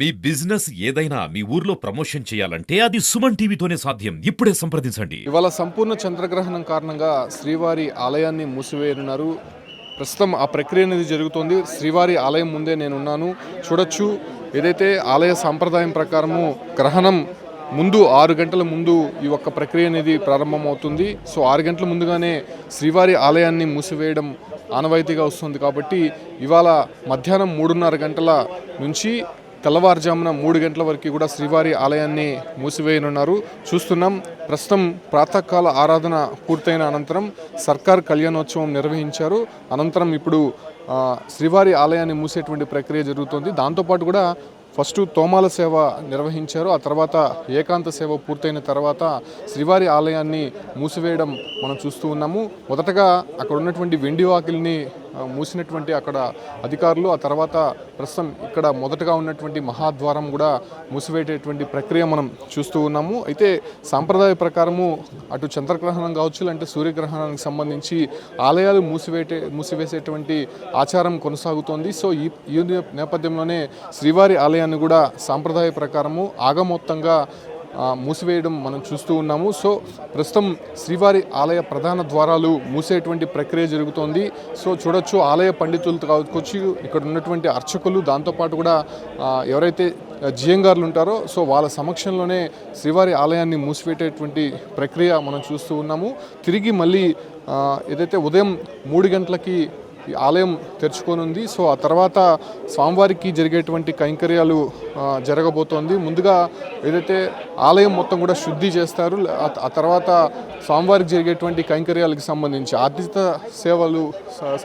మీ business ఏదైనా మీ ఊర్లో promotion చేయాలంటే అది సుమన్ టీవీతోనే సాధ్యం. ఇప్పుడే సంప్రదించండి. ఇవాళ సంపూర్ణ చంద్రగ్రహణం కారణంగా శ్రీవారి ఆలయాన్ని మూసివేయనున్నారు. ప్రస్తుతం ఆ ప్రక్రియ అనేది జరుగుతోంది. శ్రీవారి ఆలయం ముందే నేనున్నాను. చూడొచ్చు, ఏదైతే ఆలయ సాంప్రదాయం ప్రకారము గ్రహణం ముందు 6 గంటల ముందు ఈ ఒక్క ప్రక్రియ అనేది ప్రారంభమవుతుంది. సో 6 గంటల ముందుగానే శ్రీవారి ఆలయాన్ని మూసివేయడం ఆనవాయితీగా వస్తుంది. కాబట్టి ఇవాళ మధ్యాహ్నం 3:30 గంటల నుంచి తెల్లవారుజామున 3 గంటల వరకు కూడా శ్రీవారి ఆలయాన్ని మూసివేయనున్నారు. చూస్తున్నాం, ప్రస్తుతం ప్రాతకాల ఆరాధన పూర్తయిన అనంతరం సర్కార్ కళ్యాణోత్సవం నిర్వహించారు. అనంతరం ఇప్పుడు శ్రీవారి ఆలయాన్ని మూసేటువంటి ప్రక్రియ జరుగుతుంది. దాంతోపాటు కూడా ఫస్ట్ తోమాల సేవ నిర్వహించారు. ఆ తర్వాత ఏకాంత సేవ పూర్తయిన తర్వాత శ్రీవారి ఆలయాన్ని మూసివేయడం మనం చూస్తూ ఉన్నాము. మొదటగా అక్కడ ఉన్నటువంటి వెండి వాకిల్ని మూసినటువంటి అక్కడ అధికారులు, ఆ తర్వాత ప్రస్తుతం ఇక్కడ మొదటగా ఉన్నటువంటి మహాద్వారం కూడా మూసివేటటువంటి ప్రక్రియ మనం చూస్తూ ఉన్నాము. అయితే సాంప్రదాయ ప్రకారము అటు చంద్రగ్రహణం కావచ్చు, అంటే సూర్యగ్రహణానికి సంబంధించి ఆలయాలు మూసివేసేటువంటి ఆచారం కొనసాగుతోంది. సో ఈ నేపథ్యంలోనే శ్రీవారి ఆలయాన్ని కూడా సాంప్రదాయ ప్రకారము ఆగమొత్తంగా మూసివేయడం మనం చూస్తూ ఉన్నాము. సో ప్రస్తుతం శ్రీవారి ఆలయ ప్రధాన ద్వారాలు మూసేటువంటి ప్రక్రియ జరుగుతోంది. సో చూడొచ్చు, ఆలయ పండితులు కావచ్చు, ఇక్కడ ఉన్నటువంటి అర్చకులు, దాంతోపాటు కూడా ఎవరైతే జియంగార్లు ఉంటారో సో వాళ్ళ సమక్షంలోనే శ్రీవారి ఆలయాన్ని మూసివేటటువంటి ప్రక్రియ మనం చూస్తూ ఉన్నాము. తిరిగి మళ్ళీ ఏదైతే ఉదయం 3 గంటలకి ఈ ఆలయం తెరుచుకోనుంది. సో ఆ తర్వాత స్వామివారికి జరిగేటువంటి కైంకర్యాలు జరగబోతోంది. ముందుగా ఏదైతే ఆలయం మొత్తం కూడా శుద్ధి చేస్తారు. ఆ తర్వాత స్వామివారికి జరిగేటువంటి కైంకర్యాలకు సంబంధించి ఆతిథ్య సేవలు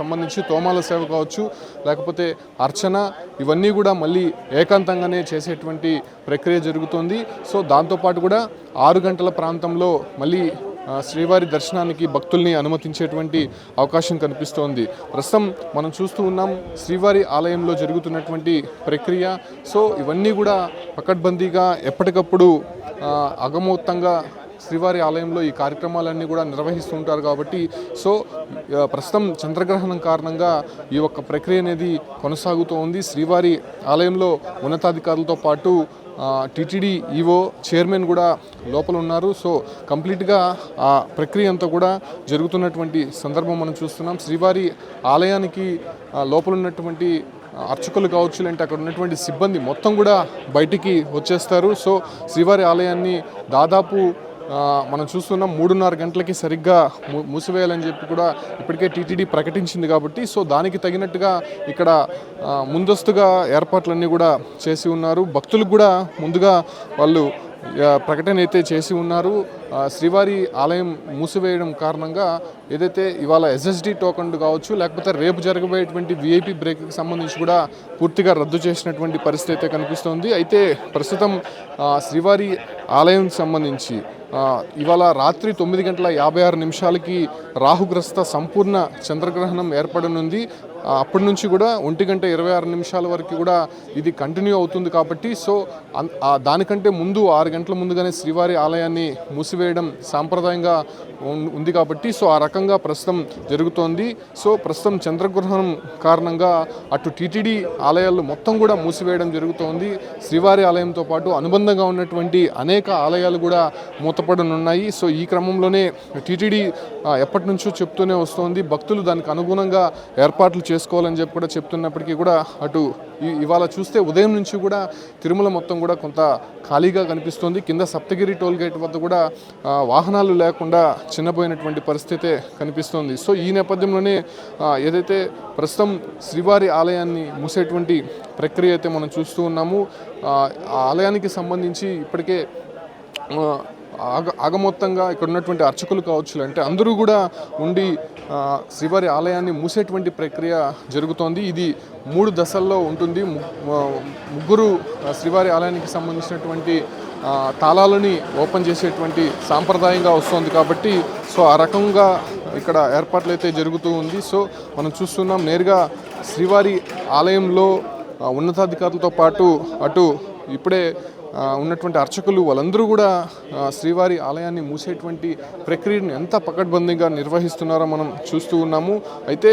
సంబంధించి తోమాల సేవ కావచ్చు, లేకపోతే అర్చన, ఇవన్నీ కూడా మళ్ళీ ఏకాంతంగానే చేసేటువంటి ప్రక్రియ జరుగుతుంది. సో దాంతోపాటు కూడా 6 గంటల ప్రాంతంలో మళ్ళీ శ్రీవారి దర్శనానికి భక్తుల్ని అనుమతించేటువంటి అవకాశం కనిపిస్తోంది. ప్రస్తుతం మనం చూస్తూ ఉన్నాం శ్రీవారి ఆలయంలో జరుగుతున్నటువంటి ప్రక్రియ. సో ఇవన్నీ కూడా పకడ్బందీగా ఎప్పటికప్పుడు అగమోత్తంగా శ్రీవారి ఆలయంలో ఈ కార్యక్రమాలన్నీ కూడా నిర్వహిస్తూ ఉంటారు. కాబట్టి సో ప్రస్తుతం చంద్రగ్రహణం కారణంగా ఈ ఒక్క ప్రక్రియ అనేది కొనసాగుతూ ఉంది. శ్రీవారి ఆలయంలో ఉన్నతాధికారులతో పాటు టీటీడీ ఈవో చైర్మన్ కూడా లోపల ఉన్నారు. సో కంప్లీట్గా ఆ ప్రక్రియ అంతా కూడా జరుగుతున్నటువంటి సందర్భం మనం చూస్తున్నాం. శ్రీవారి ఆలయానికి లోపల ఉన్నటువంటి అర్చకులు కావచ్చు, అంటే అక్కడ ఉన్నటువంటి సిబ్బంది మొత్తం కూడా బయటికి వచ్చేస్తారు. సో శ్రీవారి ఆలయాన్ని దాదాపు మనం చూస్తున్నాం 3:30 గంటలకి సరిగ్గా మూసివేయాలని చెప్పి కూడా ఇప్పటికే టీటీడీ ప్రకటించింది. కాబట్టి సో దానికి తగినట్టుగా ఇక్కడ ముందస్తుగా ఏర్పాట్లన్నీ కూడా చేసి ఉన్నారు. భక్తులకు కూడా ముందుగా వాళ్ళు ప్రకటన అయితే చేసి ఉన్నారు. శ్రీవారి ఆలయం మూసివేయడం కారణంగా ఏదైతే ఇవాళ ఎస్ఎస్డి టోకన్లు కావచ్చు, లేకపోతే రేపు జరగబోయేటువంటి విఐపి బ్రేక్కి సంబంధించి కూడా పూర్తిగా రద్దు చేసినటువంటి పరిస్థితి అయితే కనిపిస్తోంది. అయితే ప్రస్తుతం శ్రీవారి ఆలయం సంబంధించి ఇవాళ రాత్రి 9:56 రాహుగ్రస్త సంపూర్ణ చంద్రగ్రహణం ఏర్పడనుంది. అప్పటి నుంచి కూడా 1:26 వరకు కూడా ఇది కంటిన్యూ అవుతుంది. కాబట్టి సో దానికంటే ముందు 6 గంటల ముందుగానే శ్రీవారి ఆలయాన్ని మూసివేయడం సాంప్రదాయంగా ఉంది. కాబట్టి సో ఆ రకంగా ప్రస్తుతం జరుగుతోంది. సో ప్రస్తుతం చంద్రగ్రహణం కారణంగా అటు టీటీడీ ఆలయాలు మొత్తం కూడా మూసివేయడం జరుగుతోంది. శ్రీవారి ఆలయంతో పాటు అనుబంధంగా ఉన్నటువంటి అనేక ఆలయాలు కూడా మూతపడనున్నాయి. సో ఈ క్రమంలోనే టీటీడీ ఎప్పటి నుంచో చెప్తూనే వస్తోంది, భక్తులు దానికి అనుగుణంగా ఏర్పాట్లు చేసుకోవాలని చెప్పి కూడా చెప్తున్నప్పటికీ కూడా అటు ఇవాళ చూస్తే ఉదయం నుంచి కూడా తిరుమల మొత్తం కూడా కొంత ఖాళీగా కనిపిస్తోంది. కింద సప్తగిరి టోల్ గేట్ వద్ద కూడా వాహనాలు లేకుండా చిన్నపోయినటువంటి పరిస్థితే కనిపిస్తోంది. సో ఈ నేపథ్యంలోనే ఏదైతే ప్రస్తుతం శ్రీవారి ఆలయాన్ని మూసేటువంటి ప్రక్రియ అయితే మనం చూస్తూ ఉన్నాము. ఆ ఆలయానికి సంబంధించి ఇప్పటికే ఆగమొత్తంగా ఇక్కడ ఉన్నటువంటి అర్చకులు కావచ్చు, అంటే అందరూ కూడా ఉండి శ్రీవారి ఆలయాన్ని మూసేటువంటి ప్రక్రియ జరుగుతోంది. ఇది 3 దశల్లో ఉంటుంది. ముగ్గురు శ్రీవారి ఆలయానికి సంబంధించినటువంటి తాళాలని ఓపెన్ చేసేటువంటి సాంప్రదాయంగా వస్తుంది. కాబట్టి సో ఆ రకంగా ఇక్కడ ఏర్పాట్లు అయితే జరుగుతూ ఉంది. సో మనం చూస్తున్నాం, నేరుగా శ్రీవారి ఆలయంలో ఉన్నతాధికారులతో పాటు అటు ఇప్పుడే ఉన్నటువంటి అర్చకులు వాళ్ళందరూ కూడా శ్రీవారి ఆలయాన్ని మూసేటువంటి ప్రక్రియను ఎంత పకడ్బందీగా నిర్వహిస్తున్నారో మనం చూస్తూ ఉన్నాము. అయితే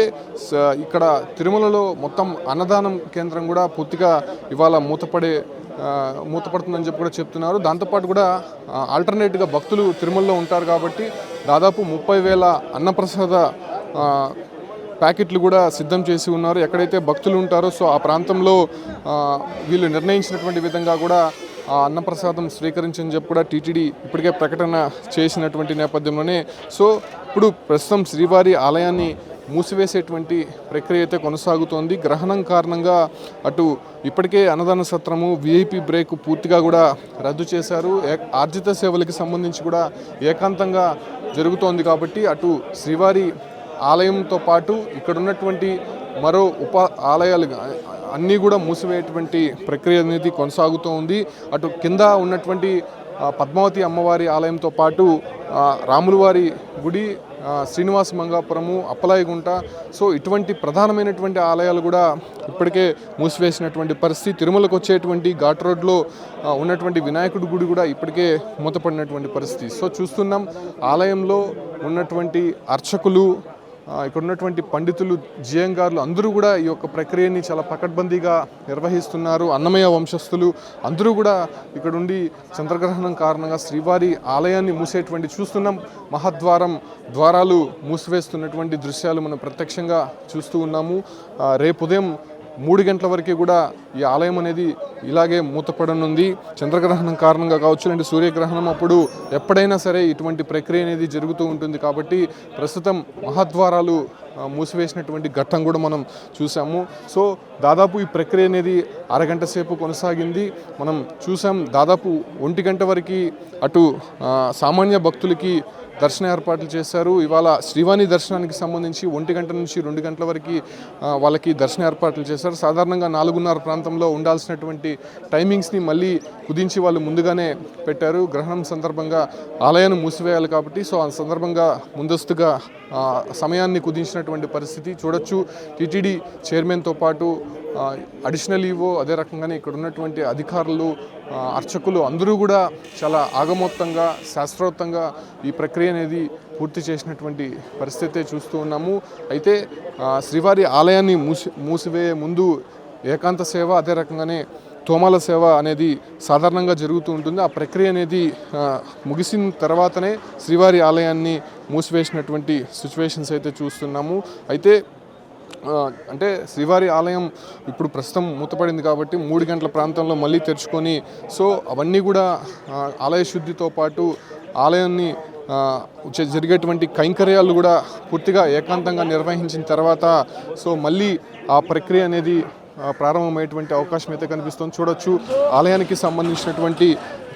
ఇక్కడ తిరుమలలో మొత్తం అన్నదానం కేంద్రం కూడా పూర్తిగా ఇవాళ మూతపడే మూతపడుతుందని చెప్పి కూడా చెప్తున్నారు. దాంతోపాటు కూడా ఆల్టర్నేట్గా భక్తులు తిరుమలలో ఉంటారు కాబట్టి దాదాపు 30,000 అన్నప్రసాద ప్యాకెట్లు కూడా సిద్ధం చేసి ఉన్నారు. ఎక్కడైతే భక్తులు ఉంటారో సో ఆ ప్రాంతంలో వీళ్ళు నిర్ణయించినటువంటి విధంగా కూడా ఆ అన్నప్రసాదం స్వీకరించని చెప్పి కూడా టీటీడీ ఇప్పటికే ప్రకటన చేసినటువంటి నేపథ్యంలోనే సో ఇప్పుడు ప్రస్తుతం శ్రీవారి ఆలయాన్ని మూసివేసేటువంటి ప్రక్రియ అయితే కొనసాగుతోంది. గ్రహణం కారణంగా అటు ఇప్పటికే అన్నదాన సత్రము విఐపి బ్రేక్ పూర్తిగా కూడా రద్దు చేశారు. ఆర్జిత సేవలకి సంబంధించి కూడా ఏకాంతంగా జరుగుతోంది కాబట్టి అటు శ్రీవారి ఆలయంతో పాటు ఇక్కడ ఉన్నటువంటి మరో ఆలయాలు అన్నీ కూడా మూసివేయటువంటి ప్రక్రియ అనేది కొనసాగుతూ ఉంది. అటు కింద ఉన్నటువంటి పద్మావతి అమ్మవారి ఆలయంతో పాటు రాములవారి గుడి, శ్రీనివాస మంగాపురము, అప్పలాయగుంట సో ఇటువంటి ప్రధానమైనటువంటి ఆలయాలు కూడా ఇప్పటికే మూసివేసినటువంటి పరిస్థితి. తిరుమలకు వచ్చేటువంటి ఘాట్ రోడ్లో ఉన్నటువంటి వినాయకుడి గుడి కూడా ఇప్పటికే మూతపడినటువంటి పరిస్థితి. సో చూస్తున్నాం ఆలయంలో ఉన్నటువంటి అర్చకులు, ఇక్కడ ఉన్నటువంటి పండితులు, జియంగార్లు అందరూ కూడా ఈ యొక్క ప్రక్రియని చాలా పకడ్బందీగా నిర్వహిస్తున్నారు. అన్నమయ్య వంశస్థులు అందరూ కూడా ఇక్కడ ఉండి చంద్రగ్రహణం కారణంగా శ్రీవారి ఆలయాన్ని మూసేటువంటి చూస్తున్నాం. ద్వారాలు మూసివేస్తున్నటువంటి దృశ్యాలు మనం ప్రత్యక్షంగా చూస్తూ ఉన్నాము. రేపు ఉదయం 3 గంటల వరకు కూడా ఈ ఆలయం అనేది ఇలాగే మూతపడనుంది. చంద్రగ్రహణం కారణంగా కావచ్చు, లేదంటే సూర్యగ్రహణం అప్పుడు ఎప్పుడైనా సరే ఇటువంటి ప్రక్రియ అనేది జరుగుతూ ఉంటుంది కాబట్టి ప్రస్తుతం మహాద్వారాలు మూసివేసినటువంటి ఘట్టం కూడా మనం చూసాము. సో దాదాపు ఈ ప్రక్రియ అనేది అరగంట సేపు కొనసాగింది. మనం చూసాం దాదాపు 1 గంట వరకు అటు సామాన్య భక్తులకి దర్శన ఏర్పాట్లు చేశారు. ఇవాళ శ్రీవాణి దర్శనానికి సంబంధించి 1 గంట నుంచి 2 గంటల వరకు వాళ్ళకి దర్శన ఏర్పాట్లు చేశారు. సాధారణంగా 4:30 ప్రాంతంలో ఉండాల్సినటువంటి టైమింగ్స్ని మళ్ళీ కుదించి వాళ్ళు ముందుగానే పెట్టారు. గ్రహణం సందర్భంగా ఆలయాన్ని మూసివేయాలి కాబట్టి సో ఆ సందర్భంగా ముందస్తుగా సమయాన్ని కుదించినటువంటి పరిస్థితి చూడొచ్చు. టీటీడీ చైర్మన్తో పాటు అడిషనల్ ఈవో, అదే రకంగానే ఇక్కడ ఉన్నటువంటి అధికారులు, అర్చకులు అందరూ కూడా చాలా ఆగమోక్తంగా, శాస్త్రోక్తంగా ఈ ప్రక్రియ అనేది పూర్తి చేసినటువంటి పరిస్థితి చూస్తూ ఉన్నాము. అయితే శ్రీవారి ఆలయాన్ని మూసివేయే ముందు ఏకాంత సేవ, అదే రకంగానే తోమాల సేవ అనేది సాధారణంగా జరుగుతూ ఉంటుంది. ఆ ప్రక్రియ అనేది ముగిసిన తర్వాతనే శ్రీవారి ఆలయాన్ని మూసివేసినటువంటి సిచ్యువేషన్స్ అయితే చూస్తున్నాము. అయితే అంటే శ్రీవారి ఆలయం ఇప్పుడు ప్రస్తుతం మూతపడింది కాబట్టి 3 గంటల ప్రాంతంలో మళ్ళీ తెరుచుకొని సో అవన్నీ కూడా ఆలయ శుద్ధితో పాటు ఆలయాన్ని జరిగేటువంటి కైంకర్యాలు కూడా పూర్తిగా ఏకాంతంగా నిర్వహించిన తర్వాత సో మళ్ళీ ఆ ప్రక్రియ అనేది ప్రారంభమయ్యేటువంటి అవకాశం అయితే కనిపిస్తుంది. చూడొచ్చు ఆలయానికి సంబంధించినటువంటి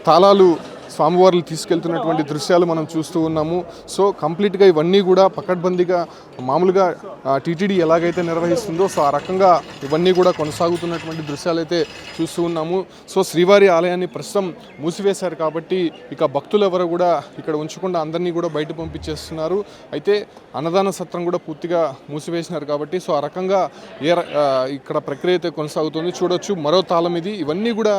తాళాలు స్వామివార్లు తీసుకెళ్తున్నటువంటి దృశ్యాలు మనం చూస్తూ ఉన్నాము. సో కంప్లీట్గా ఇవన్నీ కూడా పకడ్బందీగా మామూలుగా టీటీడీ ఎలాగైతే నిర్వహిస్తుందో సో ఆ రకంగా ఇవన్నీ కూడా కొనసాగుతున్నటువంటి దృశ్యాలు అయితే చూస్తూ ఉన్నాము. సో శ్రీవారి ఆలయాన్ని ప్రస్తుతం మూసివేశారు కాబట్టి ఇక భక్తులు ఎవరు కూడా ఇక్కడ ఉంచకుండా అందరినీ కూడా బయట పంపించేస్తున్నారు. అయితే అన్నదాన సత్రం కూడా పూర్తిగా మూసివేసినారు కాబట్టి సో ఆ రకంగా ఇక్కడ ప్రక్రియ అయితే కొనసాగుతుంది. చూడొచ్చు మరో తాళం ఇది. ఇవన్నీ కూడా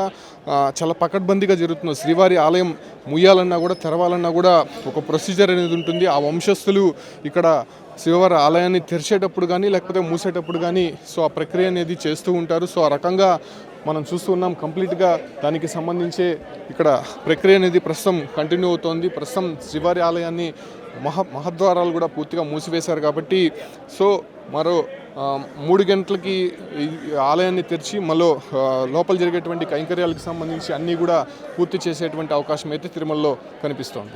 చాలా పకడ్బందీగా జరుగుతుంది. శ్రీవారి ఆలయం ముయ్యాలన్నా కూడా తెరవాలన్నా కూడా ఒక ప్రొసీజర్ అనేది ఉంటుంది. ఆ వంశస్థులు ఇక్కడ శివవారి ఆలయాన్ని తెరిచేటప్పుడు కానీ లేకపోతే మూసేటప్పుడు కానీ సో ఆ ప్రక్రియ అనేది చేస్తూ ఉంటారు. సో ఆ రకంగా మనం చూస్తూ ఉన్నాం. కంప్లీట్గా దానికి సంబంధించే ఇక్కడ ప్రక్రియ అనేది ప్రస్తుతం కంటిన్యూ అవుతోంది. ప్రస్తుతం శ్రీవారి ఆలయాన్ని మహద్వారాలు కూడా పూర్తిగా మూసివేశారు కాబట్టి సో మరో 3 గంటలకి ఆలయాన్ని తెరిచి మళ్ళీ లోపల జరిగేటువంటి కైంకర్యాలకు సంబంధించి అన్నీ కూడా పూర్తి చేసేటువంటి అవకాశం అయితే తిరుమలలో కనిపిస్తోంది.